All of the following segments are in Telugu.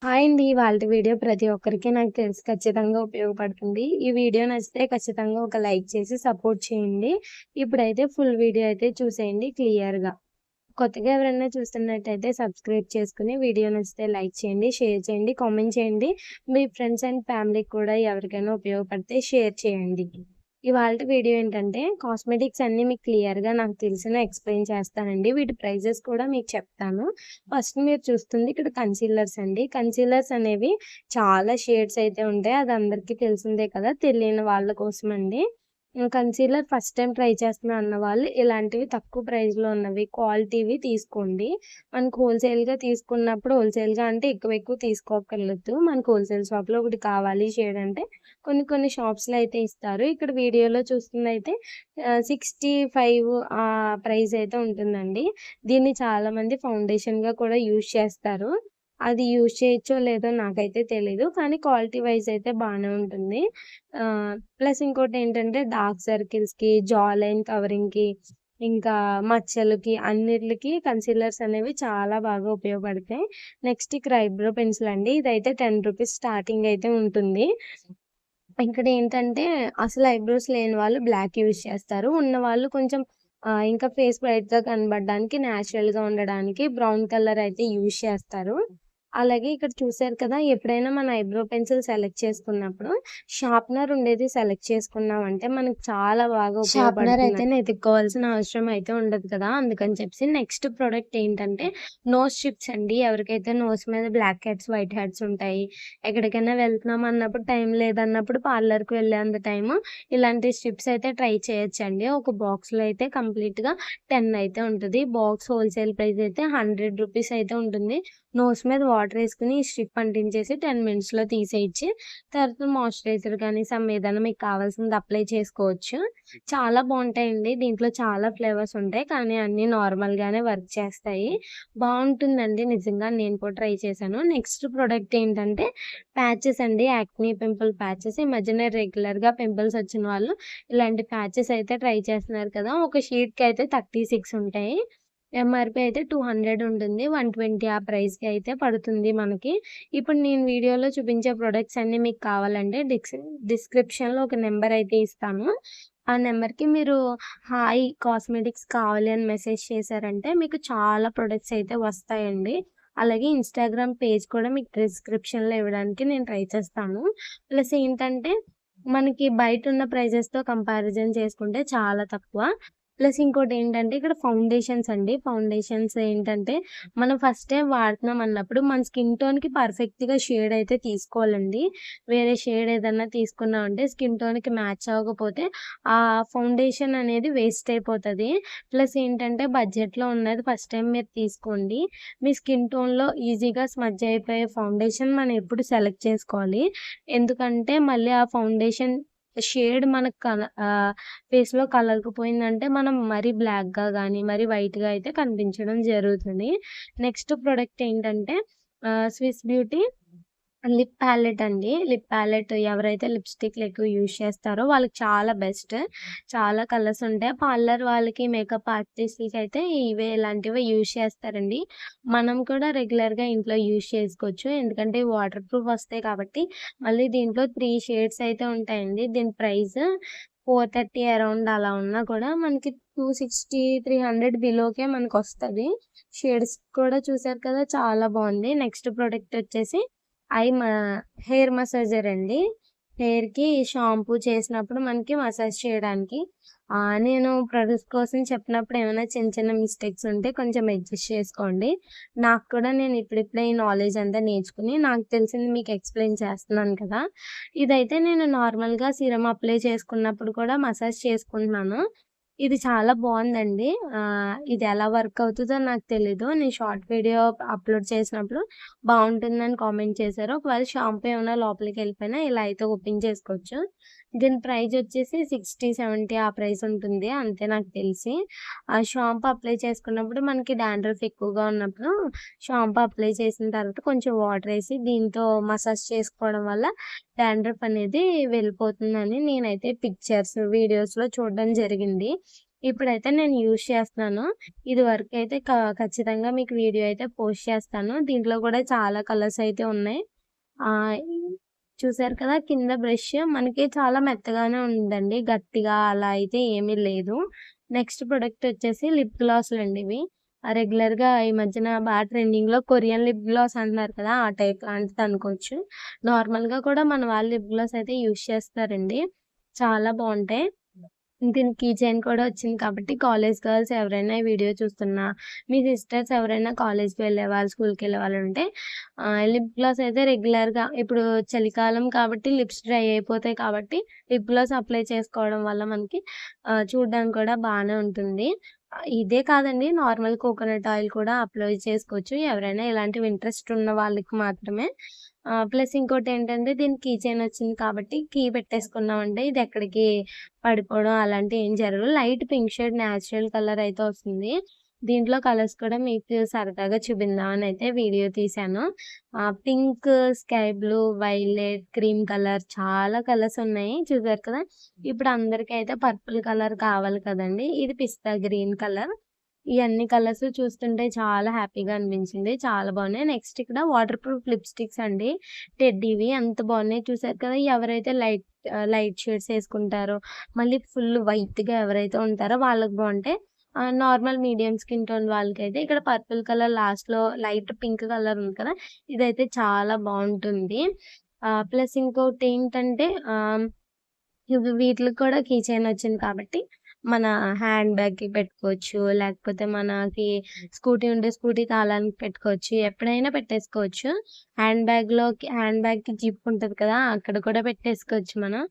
హాయ్ అండి. ఇవాల్టి వీడియో ప్రతి ఒక్కరికి నాకు తెలిసి ఖచ్చితంగా ఉపయోగపడుతుంది. ఈ వీడియో నచ్చితే ఖచ్చితంగా ఒక లైక్ చేసి సపోర్ట్ చేయండి. ఇప్పుడైతే ఫుల్ వీడియో అయితే చూసేయండి క్లియర్‌గా. కొత్తగా ఎవరైనా చూస్తున్నట్టయితే సబ్స్క్రైబ్ చేసుకొని వీడియో నచ్చితే లైక్ చేయండి, షేర్ చేయండి, కామెంట్ చేయండి. మీ ఫ్రెండ్స్ అండ్ ఫ్యామిలీకి కూడా ఎవరికైనా ఉపయోగపడితే షేర్ చేయండి. ఇవాల్టి వీడియో ఏంటంటే కాస్మెటిక్స్ అన్నీ మీకు క్లియర్‌గా నాకు తెలిసిన ఎక్స్‌ప్లెయిన్ చేస్తానండి. వీటి ప్రైజెస్ కూడా మీకు చెప్తాను. ఫస్ట్ మీరు చూస్తుంది ఇక్కడ కన్సీలర్స్ అండి. కన్సీలర్స్ అనేవి చాలా షేడ్స్ అయితే ఉంటాయి. అది అందరికీ తెలిసిందే కదా! తెలియని వాళ్ళ కోసమండి. కన్సీలర్ ఫస్ట్ టైమ్ ట్రై చేస్తున్నా అన్నవాళ్ళు ఇలాంటివి తక్కువ ప్రైస్‌లో ఉన్నవి క్వాలిటీవి తీసుకోండి. మనకు హోల్‌సేల్‌గా తీసుకున్నప్పుడు హోల్‌సేల్‌గా అంటే ఎక్కువ తీసుకోక్కర్లేదు. మనకు హోల్‌సేల్ షాప్‌లో ఒకటి కావాలి షేడ్ అంటే కొన్ని షాప్స్‌లో అయితే ఇస్తారు. ఇక్కడ వీడియోలో చూస్తుందయితే 65 ప్రైస్ అయితే ఉంటుందండి. దీన్ని చాలామంది ఫౌండేషన్‌గా కూడా యూజ్ చేస్తారు. అది యూజ్ చేయొచ్చో లేదో నాకైతే తెలీదు. కానీ క్వాలిటీ వైస్ అయితే బానే ఉంటుంది. ప్లస్ ఇంకోటేంటంటే డార్క్ సర్కిల్స్‌కి, జా లైన్ కవరింగ్‌కి, ఇంకా మచ్చలకి అన్నిట్లికి కన్సీలర్స్ అనేవి చాలా బాగా ఉపయోగపడతాయి. నెక్స్ట్ ఇక్కడ ఐబ్రో పెన్సిల్ అండి. ఇదైతే ₹10 స్టార్టింగ్ అయితే ఉంటుంది. ఇక్కడేంటంటే అసలు ఐబ్రోస్ లేని వాళ్ళు బ్లాక్ యూజ్ చేస్తారు. ఉన్నవాళ్ళు కొంచెం ఇంకా ఫేస్ బ్రైట్‌గా కనబడడానికి, నేచురల్‌గా ఉండడానికి బ్రౌన్ కలర్ అయితే యూజ్ చేస్తారు. అలాగే ఇక్కడ చూసారు కదా! ఎప్పుడైనా మన ఐబ్రో పెన్సిల్ సెలెక్ట్ చేసుకున్నప్పుడు షార్ప్‌నర్ ఉండేది సెలెక్ట్ చేసుకున్నామంటే మనకు చాలా బాగా షార్ప్‌నర్ అయితే వెతుక్కోవాల్సిన అవసరం అయితే ఉండదు కదా! అందుకని చెప్పేసి నెక్స్ట్ ప్రొడక్ట్ ఏంటంటే నోస్ స్ట్రిప్స్ అండి. ఎవరికైతే నోస్ మీద బ్లాక్ హెడ్స్, వైట్ హెడ్స్ ఉంటాయి. ఎక్కడికైనా వెళ్తున్నాం అన్నప్పుడు టైం లేదన్నప్పుడు పార్లర్‌కి వెళ్ళేంత టైము ఇలాంటి స్ట్రిప్స్ అయితే ట్రై చేయొచ్చండి. ఒక బాక్స్‌లో అయితే కంప్లీట్‌గా 10 అయితే ఉంటది. బాక్స్ హోల్‌సేల్ ప్రైస్ అయితే ₹100 అయితే ఉంటుంది. నోస్ మీద వాటర్ ఏసుకొని ఈ స్ట్రిప్ అంటించేసి 10 మినిట్స్‌లో తీసేయొచ్చు. తర్వాత మాయిశ్చరైజర్ గానీ, ఏదైనా మీకు కావాల్సింది అప్లై చేసుకోవచ్చు. చాలా బావుంటాయండి. దీంట్లో చాలా ఫ్లేవర్స్ ఉంటాయి. కానీ అన్నీ నార్మల్‌గానే వర్క్ చేస్తాయి. బావుంటుందండి నిజంగా నేను కూడా ట్రై చేశాను. నెక్స్ట్ ప్రొడక్ట్ ఏంటంటే ప్యాచెస్ అండి. యాక్ని పింపుల్ ప్యాచెస్. ఈ మధ్యన రెగ్యులర్‌గా పింపుల్స్ వచ్చిన వాళ్ళు ఇలాంటి ప్యాచెస్ అయితే ట్రై చేస్తున్నారు కదా! ఒక షీట్‌కయితే 36 ఉంటాయి. ఎంఆర్‌పీ అయితే 200 ఉంటుంది. 120 ఆ ప్రైస్‌కి అయితే పడుతుంది మనకి. ఇప్పుడు నేను వీడియోలో చూపించే ప్రొడక్ట్స్ అన్నీ మీకు కావాలంటే డిస్క్రిప్షన్‌లో ఒక నంబర్ అయితే ఇస్తాను. ఆ నంబర్‌కి మీరు హాయ్ కాస్మెటిక్స్ కావాలి అని మెసేజ్ చేశారంటే మీకు చాలా ప్రొడక్ట్స్ అయితే వస్తాయండి. అలాగే ఇన్‌స్టాగ్రామ్ పేజ్ కూడా మీకు డిస్క్రిప్షన్‌లో ఇవ్వడానికి నేను ట్రై చేస్తాను. ప్లస్ ఏంటంటే మనకి బయటున్న ప్రైజెస్‌తో కంపారిజన్ చేసుకుంటే చాలా తక్కువ. ప్లస్ ఇంకోటేంటంటే ఇక్కడ ఫౌండేషన్స్ అండి. ఫౌండేషన్స్ ఏంటంటే మనం ఫస్ట్ టైమ్ వాడుతున్నాం అన్నప్పుడు మన స్కిన్ టోన్‌కి పర్ఫెక్ట్‌గా షేడ్ అయితే తీసుకోవాలండి. వేరే షేడ్ ఏదన్నా తీసుకున్నామంటే స్కిన్ టోన్‌కి మ్యాచ్ అవ్వకపోతే ఆ ఫౌండేషన్ అనేది వేస్ట్ అయిపోతది. ప్లస్ ఏంటంటే బడ్జెట్‌లో ఉన్నది ఫస్ట్ టైమ్ మీరు తీసుకోండి. మీ స్కిన్ టోన్‌లో ఈజీగా స్మడ్జ్ అయిపోయే ఫౌండేషన్ మనం ఎప్పుడు సెలెక్ట్ చేసుకోవాలి. ఎందుకంటే మళ్ళీ ఆ ఫౌండేషన్ షేడ్ మనకు ఫేస్‌లో కలరకపోయిందంటే మనం మరీ బ్లాక్‌గా గానీ, మరీ వైట్‌గా అయితే కనిపించడం జరుగుతుంది. నెక్స్ట్ ప్రొడక్ట్ ఏంటంటే స్విస్ బ్యూటీ లిప్ ప్యాలెట్ అండి. లిప్ ప్యాలెట్ ఎవరైతే లిప్‌స్టిక్‌లు ఎక్కువ యూజ్ చేస్తారో వాళ్ళకి చాలా బెస్ట్. చాలా కలర్స్ ఉంటాయి. పార్లర్ వాళ్ళకి, మేకప్ ఆర్టిస్ట్‌లకైతే ఇలాంటివే యూజ్ చేస్తారండి. మనం కూడా రెగ్యులర్‌గా ఇంట్లో యూజ్ చేసుకోవచ్చు. ఎందుకంటే వాటర్ ప్రూఫ్ వస్తాయి కాబట్టి. మళ్ళీ దీంట్లో 3 షేడ్స్ అయితే ఉంటాయండి. దీని ప్రైస్ 430 అరౌండ్ అలా ఉన్నా కూడా మనకి 260, 300 బిలోకే మనకొస్తది. షేడ్స్ కూడా చూసారు కదా! చాలా బావుంది. నెక్స్ట్ ప్రొడక్ట్ వచ్చేసి ఐ మా హెయిర్ మసాజర్ అండి. హెయిర్‌కి షాంపూ చేసినప్పుడు మనకి మసాజ్ చేయడానికి. నేను ప్రొడక్ట్స్ కోసం చెప్పినప్పుడు ఏమైనా చిన్న మిస్టేక్స్ ఉంటే కొంచెం అడ్జస్ట్ చేసుకోండి. నాకు కూడా నేను ఇప్పుడిప్పుడే ఈ నాలెడ్జ్ అంతా నేర్చుకుని నాకు తెలిసింది మీకు ఎక్స్‌ప్లెయిన్ చేస్తున్నాను కదా! ఇదైతే నేను నార్మల్‌గా సీరమ్ అప్లై చేసుకున్నప్పుడు కూడా మసాజ్ చేసుకుంటున్నాను. ఇది చాలా బావుందండి. ఇది ఎలా వర్క్ అవుతదో నాకు తెలీదు. నేను షార్ట్ వీడియో అప్‌లోడ్ చేసినప్పుడు బావుంటుందని కామెంట్ చేశారు. ఒకవేళ షాంపూ ఏమైనా లోపలికెళ్ళిపోయినా ఇలా అయితే ఓపెన్ చేసుకోవచ్చు. దీని ప్రైజ్ వచ్చేసి 60, 70 ఆ ప్రైస్ ఉంటుంది. అంతే నాకు తెలిసి. ఆ షాంపూ అప్లై చేసుకున్నప్పుడు మనకి డాండ్రఫ్ ఎక్కువగా ఉన్నప్పుడు షాంపూ అప్లై చేసిన తర్వాత కొంచెం వాటరేసి దీంతో మసాజ్ చేసుకోవడం వల్ల డాండ్రఫ్ అనేది వెళ్ళిపోతుందని నేనైతే పిక్చర్స్, వీడియోస్‌లో చూడడం జరిగింది. ఇప్పుడైతే నేను యూజ్ చేస్తున్నాను. ఇది వరకైతే ఖచ్చితంగా మీకు వీడియో అయితే పోస్ట్ చేస్తాను. దీంట్లో కూడా చాలా కలర్స్ అయితే ఉన్నాయి. ఆహ్, చూసారు కదా! కింద బ్రష్ మనకి చాలా మెత్తగానే ఉందండి. గట్టిగా అలా అయితే ఏమీ లేదు. నెక్స్ట్ ప్రొడక్ట్ వచ్చేసి లిప్ గ్లాసులండి ఇవి. రెగ్యులర్‌గా ఈ మధ్యన బాగా ట్రెండింగ్‌లో కొరియన్ లిప్ గ్లాస్ అంటున్నారు కదా! ఆ టైప్ లాంటిది అనుకోవచ్చు. నార్మల్‌గా కూడా మన వాళ్ళు లిప్ గ్లాస్ అయితే యూజ్ చేస్తారండి. చాలా బావుంటాయి. దీనికి కీ చైన్ కూడా వచ్చింది కాబట్టి కాలేజ్ గర్ల్స్ ఎవరైనా ఈ వీడియో చూస్తున్నా, మీ సిస్టర్స్ ఎవరైనా కాలేజ్‌కి వెళ్ళేవాళ్ళు, స్కూల్‌కెళ్ళేవాళ్ళు ఉంటే లిప్ గ్లాస్ అయితే రెగ్యులర్‌గా ఇప్పుడు చలికాలం కాబట్టి లిప్స్ డ్రై అయిపోతాయి కాబట్టి లిప్ గ్లాస్ అప్లై చేసుకోవడం వల్ల మనకి చూడడానికి కూడా బానే ఉంటుంది. ఇదే కాదండి, నార్మల్ కోకోనట్ ఆయిల్ కూడా అప్లై చేసుకోవచ్చు. ఎవరైనా ఇలాంటివి ఇంట్రెస్ట్ ఉన్న వాళ్ళకి మాత్రమే. ప్లస్ ఇంకోటేంటంటే దీనికి కీ చైన్ వచ్చింది కాబట్టి కీ పెట్టేసుకున్నామంటే ఇది ఎక్కడికి పడిపోవడం అలాంటివి ఏం జరగవు. Light pink shade natural colour అయితే వస్తుంది. దీంట్లో కలర్స్ కూడా మీకు సరదాగా చూపిందామని అయితే వీడియో తీశాను. Pink, sky blue, violet, cream colour చాలా కలర్స్ ఉన్నాయి. చూసారు కదా! ఇప్పుడు అందరికైతే పర్పుల్ కలర్ కావాలి కదండీ! ఇది పిస్తా గ్రీన్ కలర్. ఈ అన్ని కలర్స్ చూస్తుంటే చాలా హ్యాపీగా అనిపించింది. చాలా బాగున్నాయి. నెక్స్ట్ ఇక్కడ వాటర్ ప్రూఫ్ లిప్‌స్టిక్స్ అండి. టెడ్డీవి ఎంత బాగున్నాయి చూసారు కదా! ఎవరైతే లైట్ షేడ్స్ ఏసుకుంటారో, మళ్ళీ ఫుల్ వైట్‌గా ఎవరైతే ఉంటారో వాళ్ళకి బావుంటాయి. నార్మల్ మీడియం స్కిన్ టోన్ వాళ్ళకైతే ఇక్కడ పర్పుల్ కలర్ లాస్ట్‌లో లైట్ పింక్ కలర్ ఉంది కదా! ఇదైతే చాలా బావుంటుంది. ప్లస్ ఇంకోటేంటంటే ఇవి వీటిలకి కూడా కీ చైన్ వచ్చింది కాబట్టి మన హ్యాండ్ బ్యాగ్‌కి పెట్టుకోవచ్చు. లేకపోతే మనకి స్కూటీ ఉంటే స్కూటీ తాళానికి పెట్టుకోవచ్చు. ఎప్పుడైనా పెట్టేసుకోవచ్చు. హ్యాండ్ బ్యాగ్‌కి జిప్ ఉంటది కదా! అక్కడ కూడా పెట్టేసుకోవచ్చు మనం.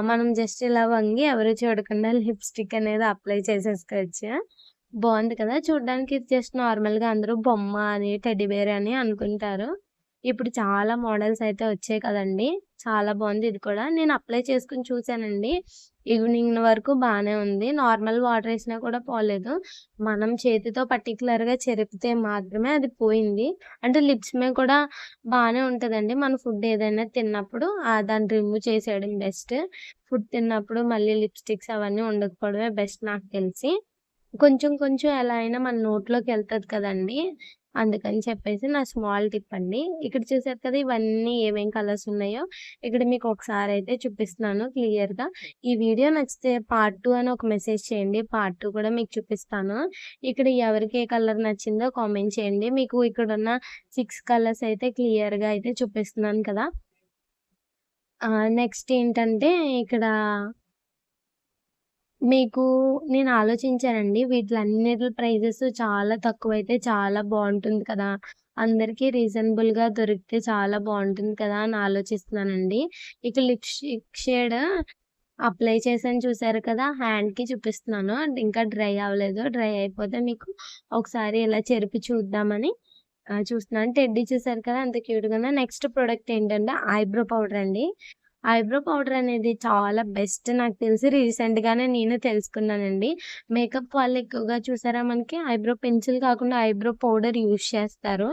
మనం జస్ట్ ఇలా వంగి ఎవరు చూడకుండా లిప్‌స్టిక్ అనేది అప్లై చేసేసుకోవచ్చు. బావుంది కదా! చూడ్డానికి ఇది జస్ట్ నార్మల్‌గా అందరూ బొమ్మ అని, టెడ్డీ బేర్ అని అనుకుంటారు. ఇప్పుడు చాలా మోడల్స్ అయితే వచ్చాయి కదండీ! చాలా బావుంది ఇది కూడా. నేను అప్లై చేసుకొని చూసానండి. ఈవినింగ్ వరకు బానే ఉంది. నార్మల్ వాటర్ ఏసినా కూడా పోలేదు. మనం చేతితో పర్టిక్యులర్‌గా చెరిపితే మాత్రమే అది పోయింది. అంటే లిప్స్ మీద కూడా బానే ఉంటదండి. మన ఫుడ్ ఏదైనా తిన్నప్పుడు దాన్ని రిమూవ్ చేసేయడం బెస్ట్. ఫుడ్ తిన్నప్పుడు మళ్ళీ లిప్‌స్టిక్స్ అవన్నీ ఉండకపోవడమే బెస్ట్ నాకు తెలిసి. కొంచెం కొంచెం ఎలా అయినా మన నోట్లోకెళ్తది కదండీ! అందుకని చెప్పేసి నా స్మాల్ టిప్ అండి. ఇక్కడ చూసారు కదా! ఇవన్నీ ఏమేం కలర్స్ ఉన్నాయో ఇక్కడ మీకు ఒకసారయితే చూపిస్తున్నాను క్లియర్‌గా. ఈ వీడియో నచ్చితే పార్ట్ 2 అని ఒక మెసేజ్ చేయండి. పార్ట్ 2 కూడా మీకు చూపిస్తాను. ఇక్కడ ఎవరికి ఏ కలర్ నచ్చిందో కామెంట్ చేయండి. మీకు ఇక్కడున్న 6 కలర్స్ అయితే క్లియర్‌గా అయితే చూపిస్తున్నాను కదా! నెక్స్ట్ ఏంటంటే ఇక్కడ మీకు నేను ఆలోచించానండి. వీటిలన్నిటి ప్రైజెస్ చాలా తక్కువైతే చాలా బావుంటుంది కదా! అందరికీ రీజనబుల్‌గా దొరికితే చాలా బావుంటుంది కదా! అని ఆలోచిస్తున్నానండి. ఇక లిప్‌స్టిక్ షేడ్ అప్లై చేశాను చూసారు కదా! హ్యాండ్‌కి చూపిస్తున్నాను. అంటే ఇంకా డ్రై అవ్వలేదు. డ్రై అయిపోతే మీకు ఒకసారి ఇలా చెరిపి చూద్దామని చూస్తున్నాను. టెడ్డీ చూసారు కదా! ఎంత క్యూట్‌గా ఉందో. నెక్స్ట్ ప్రొడక్ట్ ఏంటంటే ఐబ్రో పౌడర్ అండి. ఐబ్రో పౌడర్ అనేది చాలా బెస్ట్ నాకు తెలిసి రీసెంట్‌గానే నేను తెలుసుకున్నానండి. మేకప్ వాళ్ళు ఎక్కువగా చూసారా మనకి ఐబ్రో పెన్సిల్ కాకుండా ఐబ్రో పౌడర్ యూజ్ చేస్తారు.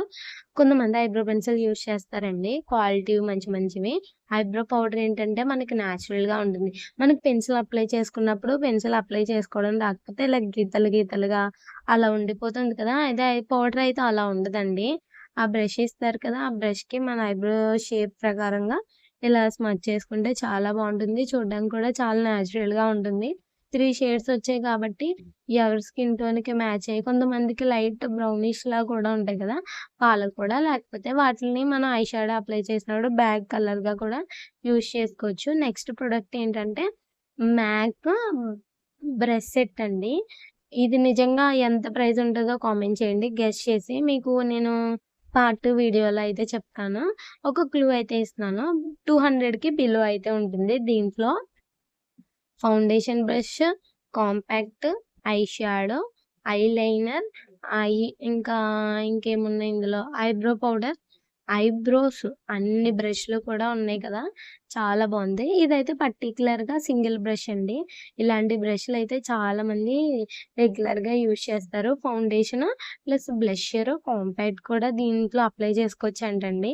కొంతమంది ఐబ్రో పెన్సిల్ యూజ్ చేస్తారండి. క్వాలిటీవి మంచి మంచివి. ఐబ్రో పౌడర్ ఏంటంటే మనకి నేచురల్‌గా ఉంటుంది. మనకి పెన్సిల్ అప్లై చేసుకున్నప్పుడు పెన్సిల్ అప్లై చేసుకోవడం రాకపోతే ఇలా గీతలు గీతలుగా అలా ఉండిపోతుంది కదా! అదే పౌడర్ అయితే అలా ఉండదండి. ఆ బ్రష్ ఇస్తారు కదా! ఆ బ్రష్‌కి మన ఐబ్రో షేప్ ప్రకారంగా ఇలా స్మచ్ చేసుకుంటే చాలా బావుంటుంది. చూడడానికి కూడా చాలా నేచురల్‌గా ఉంటుంది. 3 షేడ్స్ వచ్చాయి కాబట్టి ఎవరి స్కిన్ టోన్‌కి మ్యాచ్ అయ్యి కొంతమందికి లైట్ బ్రౌనిష్‌లా కూడా ఉంటాయి కదా! వాళ్ళకి కూడా లేకపోతే వాటిల్ని మనం ఐ షాడో అప్లై చేసినప్పుడు బ్యాక్ కలర్‌గా కూడా యూజ్ చేసుకోవచ్చు. నెక్స్ట్ ప్రొడక్ట్ ఏంటంటే మ్యాక్ బ్రష్ సెట్ అండి. ఇది నిజంగా ఎంత ప్రైస్ ఉంటదో కామెంట్ చేయండి. గెస్ చేసి మీకు నేను పార్ట్ 2 వీడియోలో అయితే చెప్తాను. ఒక క్లూ అయితే ఇస్తున్నాను. 200కి బిలో అయితే ఉంటుంది. దీంట్లో foundation brush, compact, eye shadow, eyeliner, I ఇంకా ఇంకేమున్నాయి ఇందులో ఐబ్రో పౌడర్, ఐబ్రోస్ అన్ని బ్రష్‌లు కూడా ఉన్నాయి కదా! చాలా బావుంది. ఇదైతే పర్టిక్యులర్‌గా సింగిల్ బ్రష్ అండి. ఇలాంటి బ్రష్‌లయితే చాలామంది రెగ్యులర్‌గా యూజ్ చేస్తారు. ఫౌండేషన్ ప్లస్ బ్లషర్, కాంపాక్ట్ కూడా దీంట్లో అప్లై చేసుకోవచ్చంటండి.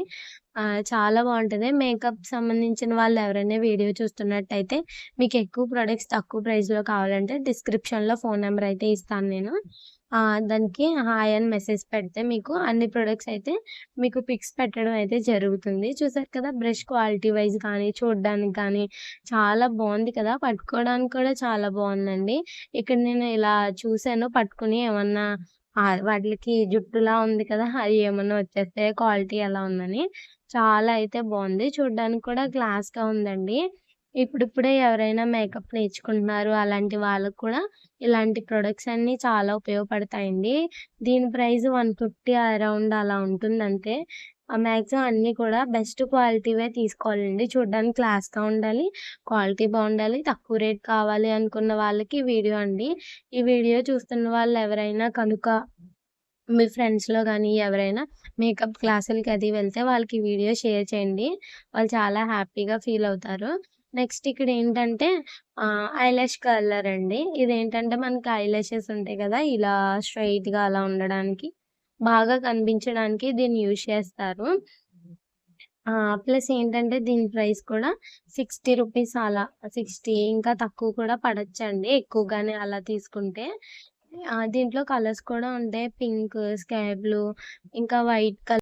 చాలా బావుంటది. మేకప్ సంబంధించిన వాళ్ళు ఎవరైనా వీడియో చూస్తున్నట్టయితే మీకు ఎక్కువ ప్రొడక్ట్స్ తక్కువ ప్రైస్‌లో కావాలంటే డిస్క్రిప్షన్‌లో ఫోన్ నంబర్ అయితే ఇస్తాను నేను. దానికి హాయ్ అని మెసేజ్ పెడితే మీకు అన్ని ప్రొడక్ట్స్ అయితే మీకు పిక్స్ పెట్టడం అయితే జరుగుతుంది. చూసారు కదా! బ్రష్ క్వాలిటీ వైస్ కానీ, చూడడానికి కానీ చాలా బావుంది కదా! పట్టుకోవడానికి కూడా చాలా బావుందండి. ఇక్కడ నేను ఇలా చూసాను పట్టుకొని ఏమన్నా వాటిలకి జుట్టులా ఉంది కదా! అయి ఏమన్నా వచ్చేస్తాయా క్వాలిటీ ఎలా ఉందని. చాలా అయితే బావుంది. చూడ్డానికి కూడా క్లాస్‌గా ఉందండి. ఇప్పుడిప్పుడే ఎవరైనా మేకప్ నేర్చుకుంటున్నారు అలాంటి వాళ్ళకి కూడా ఇలాంటి ప్రొడక్ట్స్ అన్నీ చాలా ఉపయోగపడతాయండి. దీని ప్రైస్ 150 అరౌండ్ అలా ఉంటుందంతే. మాక్సిమం అన్నీ కూడా బెస్ట్ క్వాలిటీవే తీసుకోవాలండి. చూడ్డానికి క్లాస్‌గా ఉండాలి, క్వాలిటీ బావుండాలి, తక్కువ రేట్ కావాలి అనుకున్న వాళ్ళకి ఈ వీడియో అండి. ఈ వీడియో చూస్తున్న వాళ్ళు ఎవరైనా కనుక మీ ఫ్రెండ్స్‌లో గానీ ఎవరైనా మేకప్ క్లాసులకి అది వెళ్తే వాళ్ళకి ఈ వీడియో షేర్ చేయండి. వాళ్ళు చాలా హ్యాపీగా ఫీల్ అవుతారు. నెక్స్ట్ ఇక్కడేంటంటే ఐలాష్ కలర్ అండి. ఇదేంటంటే మనకి ఐలాషెస్ ఉంటాయి కదా! ఇలా స్ట్రెయిట్‌గా అలా ఉండడానికి, బాగా కనిపించడానికి దీన్ని యూజ్ చేస్తారు. ప్లస్ ఏంటంటే దీని ప్రైస్ కూడా 60 రూపీస్ అలా 60 ఇంకా తక్కువ కూడా పడొచ్చండి. ఎక్కువగానే అలా తీసుకుంటే. దీంట్లో కలర్స్ కూడా ఉంటాయి. పింక్, స్కై బ్లూ ఇంకా వైట్ కలర్